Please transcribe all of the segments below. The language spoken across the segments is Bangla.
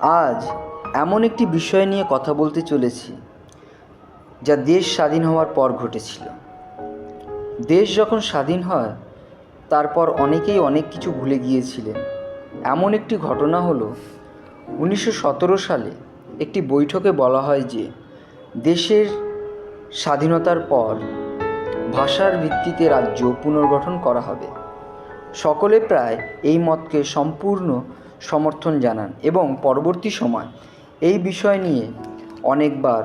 আজ এমন একটি বিষয় নিয়ে কথা বলতে চলেছি যা দেশ স্বাধীন হওয়ার পর ঘটেছিল। দেশ যখন স্বাধীন হয় তারপর অনেকেই অনেক কিছু ভুলে গিয়েছিলেন। এমন একটি ঘটনা হলো 1917 সালে একটি বৈঠকে বলা হয় যে দেশের স্বাধীনতার পর ভাষার ভিত্তিতে রাজ্য পুনর্গঠন করা হবে। সকলে প্রায় এই মতকে সম্পূর্ণ সমর্থন জানান এবং পরবর্তী সময় এই বিষয় নিয়ে অনেকবার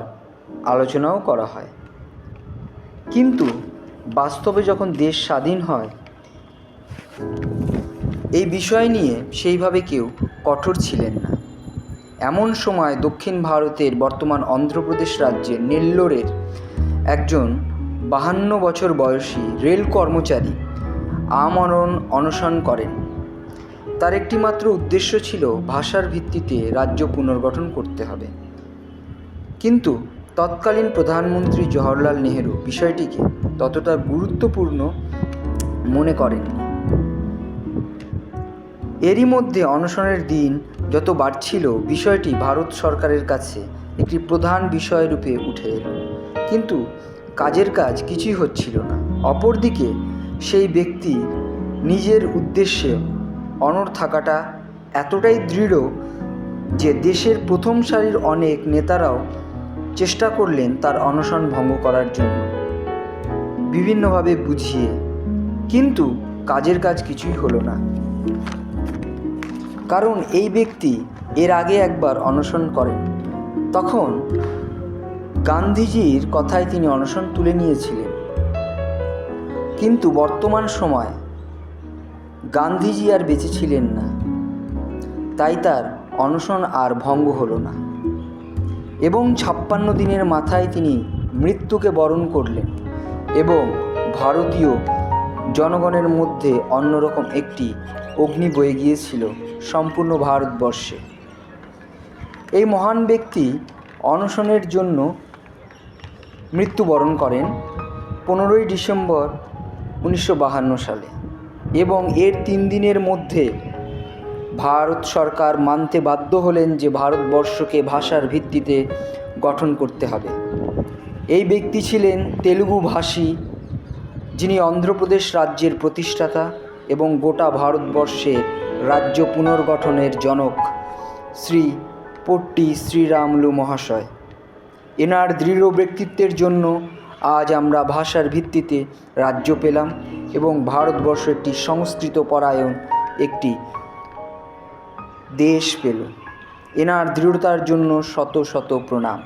আলোচনাও করা হয়। কিন্তু বাস্তবে যখন দেশ স্বাধীন হয় এই বিষয় নিয়ে সেইভাবে কেউ কঠোর ছিলেন না। এমন সময় দক্ষিণ ভারতের বর্তমান অন্ধ্রপ্রদেশ রাজ্যের নেল্লোরের একজন 52 বছর বয়সী রেল কর্মচারী আমরণ অনশন করেন। তার একটি মাত্র উদ্দেশ্য ছিল ভাষার ভিত্তিতে রাজ্য পুনর্গঠন করতে হবে। কিন্তু তৎকালীন প্রধানমন্ত্রী জওহরলাল নেহেরু বিষয়টিকে ততটা গুরুত্বপূর্ণ মনে করেননি। এরই মধ্যে অনশনের দিন যত বাড়ছিল বিষয়টি ভারত সরকারের কাছে একটি প্রধান বিষয়রূপে উঠে এলো, কিন্তু কাজের কাজ কিছুই হচ্ছিল না। অপরদিকে সেই ব্যক্তি নিজের উদ্দেশ্যে অনড় থাকাটা এতটাই দৃঢ় যে দেশের প্রথম সারির অনেক নেতারাও চেষ্টা করলেন তার অনশন ভঙ্গ করার জন্য বিভিন্নভাবে বুঝিয়ে, কিন্তু কাজের কাজ কিছুই হলো না। কারণ এই ব্যক্তি এর আগে একবার অনশন করেন, তখন গান্ধীজির কথায় তিনি অনশন তুলে নিয়েছিলেন। কিন্তু বর্তমান সময় গান্ধীজি আর বেঁচে ছিলেন না, তাই তার অনশন আর ভঙ্গ হলো না এবং 56 দিনের মাথায় তিনি মৃত্যুকে বরণ করলেন এবং ভারতীয় জনগণের মধ্যে অন্যরকম একটি অগ্নি বয়ে গিয়েছিল সম্পূর্ণ ভারতবর্ষে। এই মহান ব্যক্তি অনশনের জন্য মৃত্যুবরণ করেন 15ই ডিসেম্বর 1952 সালে এবং এর 3 দিনের মধ্যে ভারত সরকার মানতে বাধ্য হলেন যে ভারতবর্ষকে ভাষার ভিত্তিতে গঠন করতে হবে। এই ব্যক্তি ছিলেন তেলুগু ভাষী, যিনি অন্ধ্রপ্রদেশ রাজ্যের প্রতিষ্ঠাতা এবং গোটা ভারতবর্ষের রাজ্য পুনর্গঠনের জনক শ্রী পট্টি শ্রীরামুলু মহাশয়। এনার দৃঢ় ব্যক্তিত্বের জন্য আজ আমরা ভাষার ভিত্তিতে রাজ্য পেলাম এবং ভারতবর্ষ একটি সংস্কৃত পরায়ণ একটি দেশ পেল। এনার দৃঢ়তার জন্য শত শত প্রণাম।